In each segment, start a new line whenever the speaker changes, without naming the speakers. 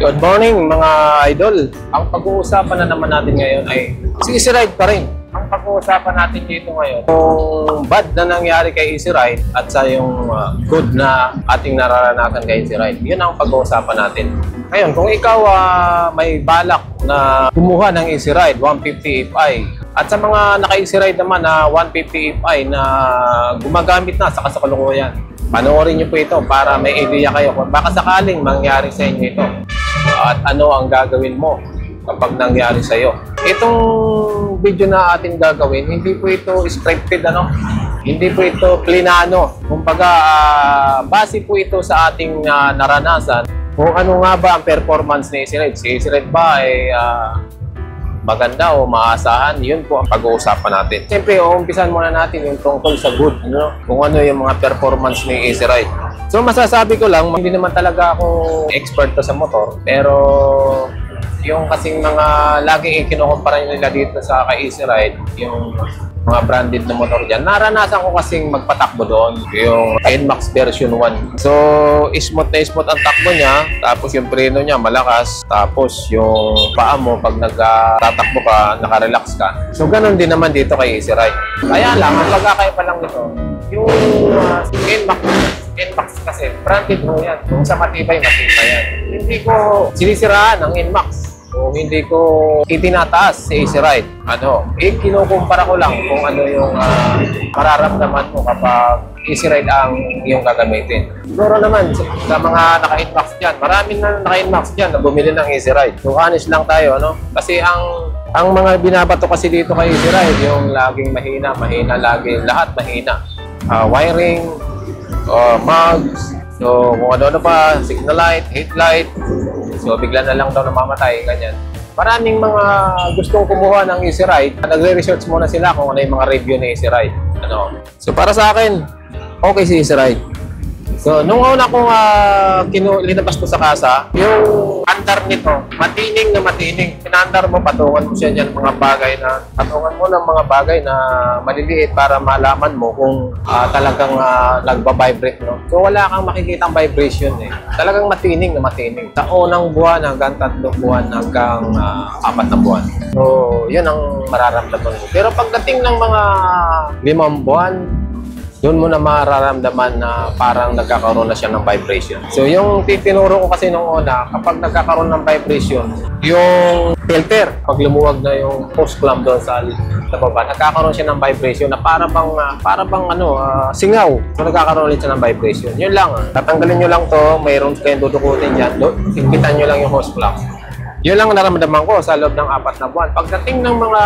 Good morning mga idol. Ang pag-uusapan na naman natin ngayon ay si Easy Ride pa rin. Ang pag-uusapan natin dito ngayon, yung bad na nangyari kay Easy Ride at sa yung good na ating nararanasan kay Easy Ride. Yun ang pag-uusapan natin. Ngayon, kung ikaw may balak na kumuha ng Easy Ride 150 Fi at sa mga naka-Easy Ride naman na 150 Fi na gumagamit na sa kasalukuyan, panoorin nyo po ito para may idea kayo kung baka sakaling mangyari sa inyo ito at ano ang gagawin mo kapag nangyari sa iyo. Itong video na ating gagawin, hindi po ito scripted, hindi po ito plinano. Kumbaga, base po ito sa ating naranasan kung ano nga ba ang performance ni Easy Ride. Si Easy Ride ba ay maganda o maasahan? Yun po ang pag-uusapan natin. Siyempre, uumpisan muna natin yung tungkol sa good, kung ano yung mga performance ni Easy Ride. So, masasabi ko lang, hindi naman talaga ako expert sa motor, pero yung kasing mga laging ikinukumpara nila dito sa kay Easy Ride, yung mga branded na motor dyan, naranasan ko kasing magpatakbo doon, yung NMAX version 1. So, smooth na smooth ang takbo niya, tapos yung preno niya malakas, tapos yung paa mo pag nagtatakbo ka, nakarelax ka. So, ganun din naman dito kay Easy Ride. Kaya lang, ang pagkakaiba lang nito, yung NMAX kasi, branded mo yan. Kung sa matibay yan. Hindi ko sinisiraan ang NMAX. O hindi ko itinataas si Easy Ride. Kinukumpara ko lang kung ano yung mararamdaman mo kapag Easy Ride ang iyong gagamitin. Siguro naman, sa mga naka-NMAX dyan, maraming na naka-NMAX dyan na bumili ng Easy Ride. So, honest lang tayo, Kasi ang mga binabato kasi dito kay Easy Ride, yung laging mahina, laging lahat mahina. Wiring, mugs, so kung ano pa, signal light, headlight, so bigla na lang daw namamatay, ganyan. Maraming mga gustong kumuha ng Easy Ride, nagre-research muna sila kung ano yung mga review ni Easy Ride. So para sa akin, okay si Easy Ride. So nung una kong linabas ko sa kasa, yung andar nito, matining na matining. Pinandar mo, patungan mo siya dyan patungan mo ng mga bagay na maliliit para malaman mo kung talagang nagba-vibrate, So wala kang makikita ang vibration Talagang matining na matining. Sa unang buwan hanggang 3 buwan hanggang 4 na buwan. So yun ang mararamdaman mo. Pero pagdating ng mga 5 buwan, doon mo na mararamdaman na parang nagkakaroon na siya ng vibration. So, yung tinuro ko kasi nung una, kapag nagkakaroon ng vibration, yung filter, pag lumuwag na yung hose clamp doon sa baba, nagkakaroon siya ng vibration na para bang singaw. So, nagkakaroon ulit siya ng vibration. Yun lang. Tatanggalin nyo lang to, mayroon kayong dudukutin dyan. Higpitan nyo lang yung hose clamp. Yun lang naramdaman ko sa loob ng 4 na buwan. Pagdating ng mga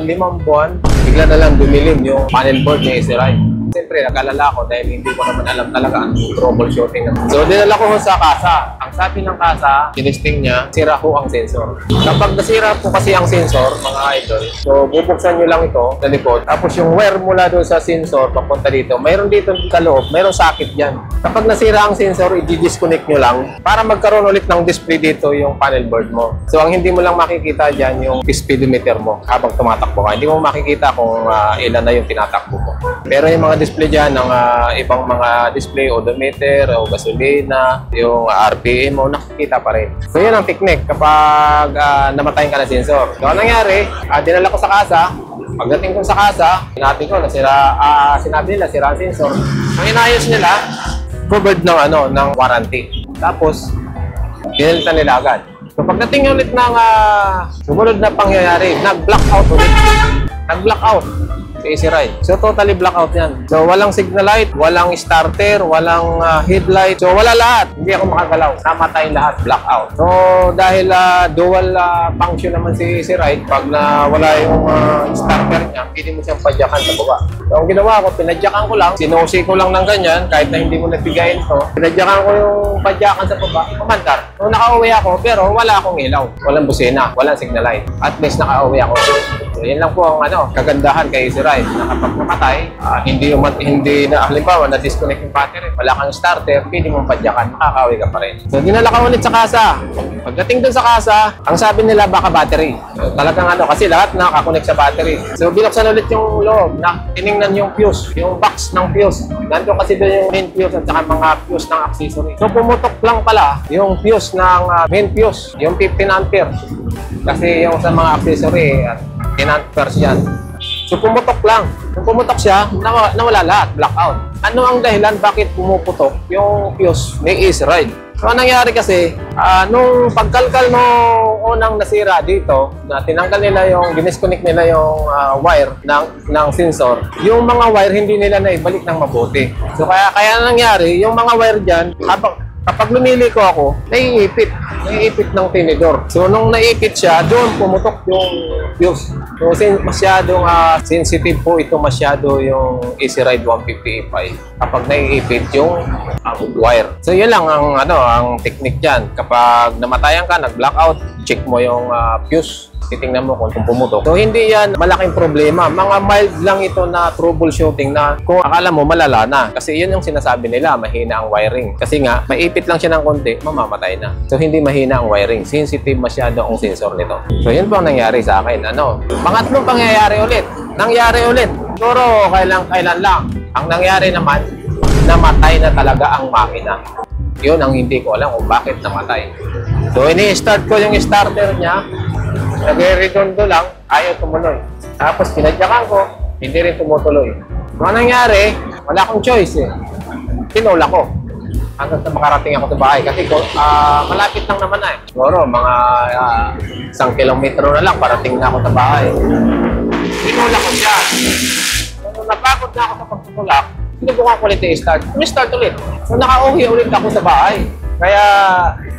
5 buwan, bigla na lang dumilim yung panel board ni Easy Ride. Siyempre, nag-alala ko dahil hindi ko naman alam talaga ang troubleshooting. So, dinala ko sa kasa. Ang sabi ng kasa, tinisting niya, sira ho ang sensor. Kapag nasira po kasi ang sensor, mga idol, so bubuksan nyo lang ito sa likod. Tapos yung wire mula doon sa sensor, papunta dito, mayroon dito sa loob, mayroon socket dyan. Kapag nasira ang sensor, i-disconnect nyo lang para magkaroon ulit ng display dito yung panel board mo. So, ang hindi mo lang makikita dyan yung speedometer mo habang tumatakbo ka. Hindi mo makikita kung ilan na yung tinatakbo mo. Pero yung mga display dyan ng ibang mga display, odometer, o gasolina, yung RPM mo, nakikita pa rin. So, yun ang technique kapag namatayin ka na sensor. So, ang nangyari, dinala ko sa kasa. Pagdating ko sa kasa, sinabi nila, sira ang sensor. Ang inayos nila, covered ng warranty. Tapos, pinalitan nila agad. So, pagdating ulit ng sumunod na pangyayari, nag-blackout ulit. Nag-blackout si Easy Ride. So, totally blackout yan. So, walang signal light, walang starter, walang headlight. So, wala lahat. Hindi ako makagalaw. Namatay lahat. Blackout. So, dahil dual function naman si Easy Ride, pag wala yung starter niya, pwede mo siyang padyakan sa baba. So, ang ginawa ko, pinadyakan ko lang. Sinusi ko lang ng ganyan, kahit na hindi mo nabigayin to. Pinadyakan ko yung padyakan sa baba, kumandar. So, nakauwi ako, pero wala akong ilaw. Walang busina, walang signal light. At least nakauwi ako. So, yun lang po ang kagandahan kay Easy Ride na kapag pumatay, hindi na, halimbawa, na-disconnect yung battery, wala kang starter, pwede mong padyakan, makakawi ka pa rin. So, dinala ka ulit sa kasa. Pagdating dun sa kasa, ang sabi nila baka battery. So, talagang kasi lahat nakakonect sa battery. So, binuksan ulit yung loob na tiningnan yung fuse, yung box ng fuse. Nandun kasi doon yung main fuse at saka mga fuse ng accessory. So, pumutok lang pala yung fuse ng main fuse, yung 15 ampere. Kasi yung sa mga accessory, 10 amperes yan. So, pumutok lang. Kung pumutok siya, nawala lahat, blackout. Ano ang dahilan bakit pumuputok yung fuse ni Easy Ride? So, anong nangyari kasi, nung pagkalkal no unang nasira dito, na tinanggal nila dinisconnect nila yung wire ng sensor, yung mga wire hindi nila naibalik ng mabuti. So, kaya nangyari, yung mga wire dyan, kapag lumiliko ako, naiipit ng tinidor. So, nung naipit siya, doon pumutok yung fuse. So, masyadong sensitive po ito masyado yung Easy Ride 150e5 kapag naiipit yung wire. So, yun lang ang technique dyan. Kapag namatayan ka, nag-blackout, check mo yung fuse. Titingnan mo kung pumutok. So, hindi yan malaking problema. Mga mild lang ito na troubleshooting na kung akala mo malala na. Kasi yun yung sinasabi nila, mahina ang wiring. Kasi nga, maipit lang siya ng konti, mamamatay na. So, hindi mahina ang wiring. Sensitive masyado ang sensor nito. So, yun po ang nangyari sa akin. Pangatlong pangyayari ulit. Nangyari ulit. Siguro, kailan lang. Ang nangyari naman, namatay na talaga ang makina. Yun ang hindi ko alam kung bakit namatay. So, ini-start ko yung starter niya. Nag-redondo lang, ayaw tumuloy. Tapos pinadyakan ko, hindi rin tumutuloy. Ano nangyari? Wala akong choice eh. Tinula ko. Hanggang sa makarating ako sa bahay. Kasi malapit lang naman na eh. Siguro mga 1 kilometro na lang parating na ako sa bahay. Tinula ko siya. Nung napagod na ako sa pagtutulak, sinubukan ko ulit i-start. I-start ulit. So nakauwi ulit ako sa bahay. Kaya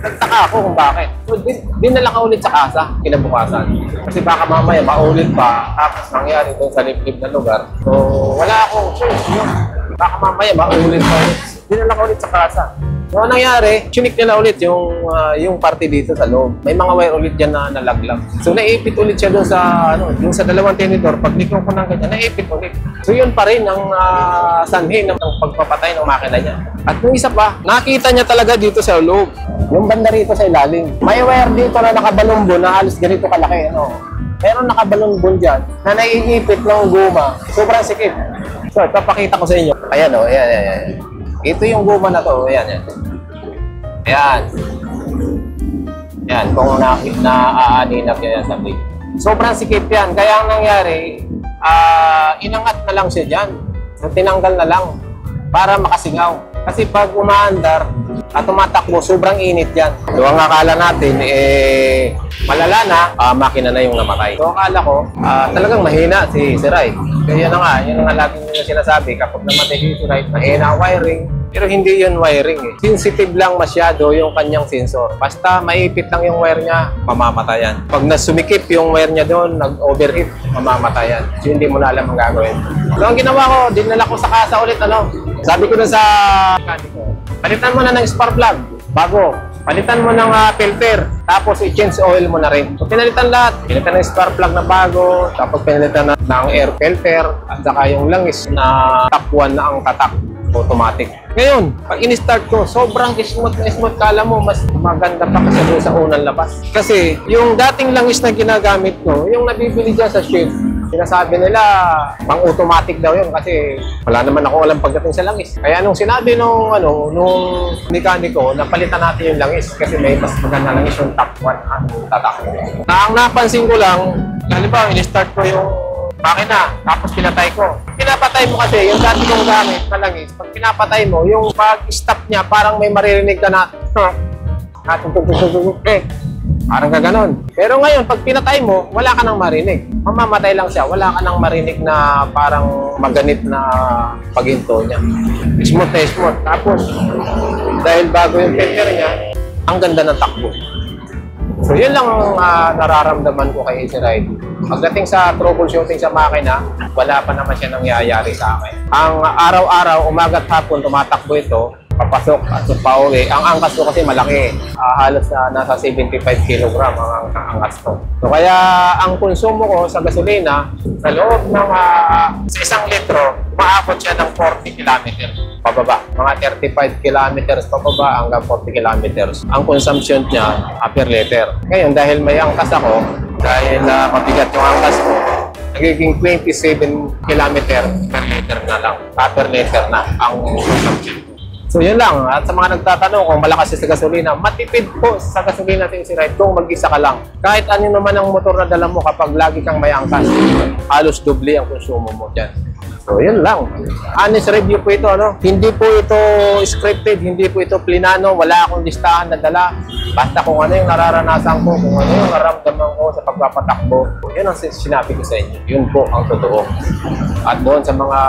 nagtaka ako kung bakit. So, dinala ka ulit sa kasa, kinabukasan. Kasi baka mamaya maulit pa, tapos nangyari doon sa liblib na lugar. So, wala akong choice yun. Baka mamaya maulit pa ulit. Dinala ka ulit sa kasa. So, anong nangyari, chinik nila ulit yung parte dito sa loob. May mga wire ulit dyan na nalaglag. So, naipit ulit siya doon sa dalawang tinidor. Pag likong ko ng ganyan, naipit ulit. So, yun pa rin ang sanhi ng pagpapatay ng makina niya. At yung isa pa, nakita niya talaga dito sa loob. Yung banda rito sa ilalim. May wire dito na nakabalumbo na halos ganito kalaki. Meron nakabalumbo dyan na naiipit ng guma. Sobrang sikip. So, ipapakita ko sa inyo. Ayan ayan. Ito yung guma na to. Ayan. Yan, kung naaaninap yan sa big. Sobrang sikip yan. Kaya ang nangyari, inangat na lang siya dyan. So, tinanggal na lang para makasingaw. Kasi pag umaandar at tumatakbo, sobrang init yan. So, ang akala natin, malala na, makina na yung namatay. So, akala ko, talagang mahina si Ride. Kaya yun na nga lagi nila sinasabi, kapag namatay si Ride, mahina ang wiring. Pero hindi yun wiring eh. Sensitive lang masyado yung kanyang sensor. Basta maipit lang yung wire niya, mamamatayan. Pag nasumikip yung wire niya doon, nag-overheat, mamamatayan. So, hindi mo na alam ang gagawin. So, ang ginawa ko, dinala ko sa kasa ulit, sabi ko na sa mekaniko, palitan mo na ng spark plug, bago. Palitan mo ng filter, tapos i-change oil mo na rin. So, pinalitan lahat. Pinalitan ng spark plug na bago, tapos pinalitan ng air filter, at saka yung langis na takwan na ang tatak. Automatic. Ngayon, pag in-start ko, sobrang smooth na smooth. Kala mo, mas maganda pa kasi doon sa unang labas. Kasi, yung dating langis na ginagamit ko, yung nabibili dyan sa ship, sinasabi nila, pang-automatic daw yun kasi wala naman ako alam pagdating sa langis. Kaya nung sinabi nung mekaniko, napalitan natin yung langis kasi may mas maganda langis yung top 1 tatak. Na ang napansin ko lang, halimbawa, in-start ko yung makina, tapos pinatay ko. Pinapatay mo kasi, yung dati kong gamit na langis, pag pinapatay mo, yung pag-stop niya, parang may maririnig ka na, parang kaganon. Pero ngayon, pag pinatay mo, wala ka nang marinig. Mamamatay lang siya, wala ka nang marinig na parang maganit na paghinto niya. Smooth na smooth. Tapos, dahil bago yung filter niya, ang ganda ng takbo. So, yun lang ang nararamdaman ko kay Easy Ride. Pagdating sa troubleshooting sa makina, wala pa naman siya nangyayari sa akin. Ang araw-araw, umaga at hapon, tumatakbo ito. papasok at pauwi. Ang angkas ko kasi malaki. Halos nasa 75 kilogram ang angkas ko. So kaya ang konsumo ko sa gasolina, sa loob ng sa isang litro, maabot siya ng 40 kilometers pababa. Mga 35 kilometers pababa hanggang 40 kilometers. Ang consumption niya per liter. Ngayon, dahil may angkas ako, dahil mabigat yung angkas ko, nagiging 27 kilometer per liter na lang. Per liter na ang consumption. So yun lang. At sa mga nagtatanong kung malakas sa gasolina, matipid po sa gasolina sa Easy Ride kung mag-isa ka lang. Kahit ano naman ang motor na dala mo kapag lagi kang may angkas, halos doble ang konsumo mo dyan. So, yun lang. Honest review po ito, ano? Hindi po ito scripted, hindi po ito plinano, wala akong listahan na dala. Basta kung ano yung nararanasan ko, kung ano yung naramdaman ko sa pagpapatakbo, yun ang sinabi ko sa inyo. Yun po ang totoo. At doon sa mga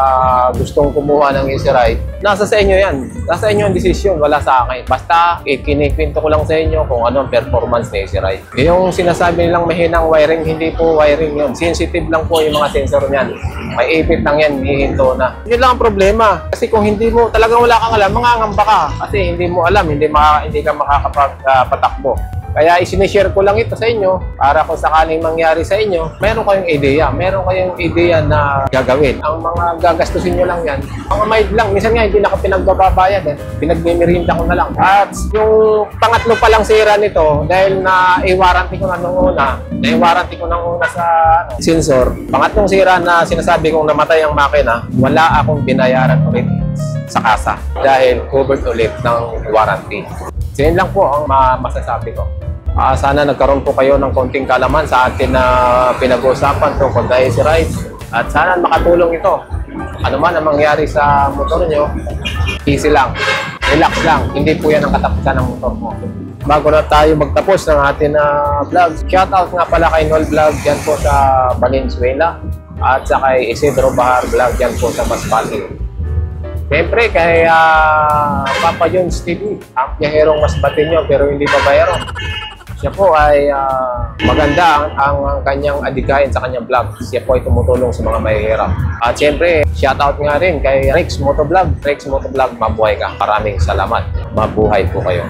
gustong kumuha ng Easy Ride, nasa sa inyo yan. Nasa inyo ang desisyon, wala sa akin. Basta, kinikwento ko lang sa inyo kung ano ang performance ng Easy Ride. Yung sinasabi nilang mahinang wiring, hindi po wiring yun. Sensitive lang po yung mga sensor niyan. May ipit lang yan, hihinto na. Yun lang ang problema. Kasi kung hindi mo, talagang wala kang alam, mangangamba ka. Kasi hindi mo alam, hindi ka makakapagpatakbo. Kaya isinishare ko lang ito sa inyo para kung sakaling mangyari sa inyo, meron kayong ideya. Meron kayong ideya na gagawin. Ang mga gagastusin nyo lang yan, mga mild lang. Minsan nga, hindi na ako pinagbababayad. Pinagmimirinda ko na lang. At yung pangatlo pa lang sira nito, dahil na-i-warranty ko na nung una, na-i-warranty ko nung una sa sensor, pangatlong sira na sinasabi kong namatay ang makina, wala akong binayaran ulit sa kasa dahil covered ulit ng warranty. So yun lang po ang masasabi ko. Sana nagkaroon po kayo ng konting kalaman sa atin na pinag-uusapan tungkol sa Easy Ride. At sana makatulong ito. Ano man ang mangyari sa motor nyo, easy lang. Relax lang. Hindi po yan ang katapusan ng motor mo. Bago na tayo magtapos ng ating vlog, shoutout nga pala kay Noel Vlog dyan po sa Valenzuela. At sa kay Isidro Bahar Vlog dyan po sa Masbate. Siyempre, kay Papa John's TV, ang biyaherong Masbate nyo pero hindi babayero. Siya po ay maganda ang kanyang adikain sa kanyang vlog. Siya po ay tumutulong sa mga mahihirap. At siyempre, shoutout nga rin kay Rex Motovlog. Rex Motovlog, mabuhay ka. Maraming salamat. Mabuhay po kayo.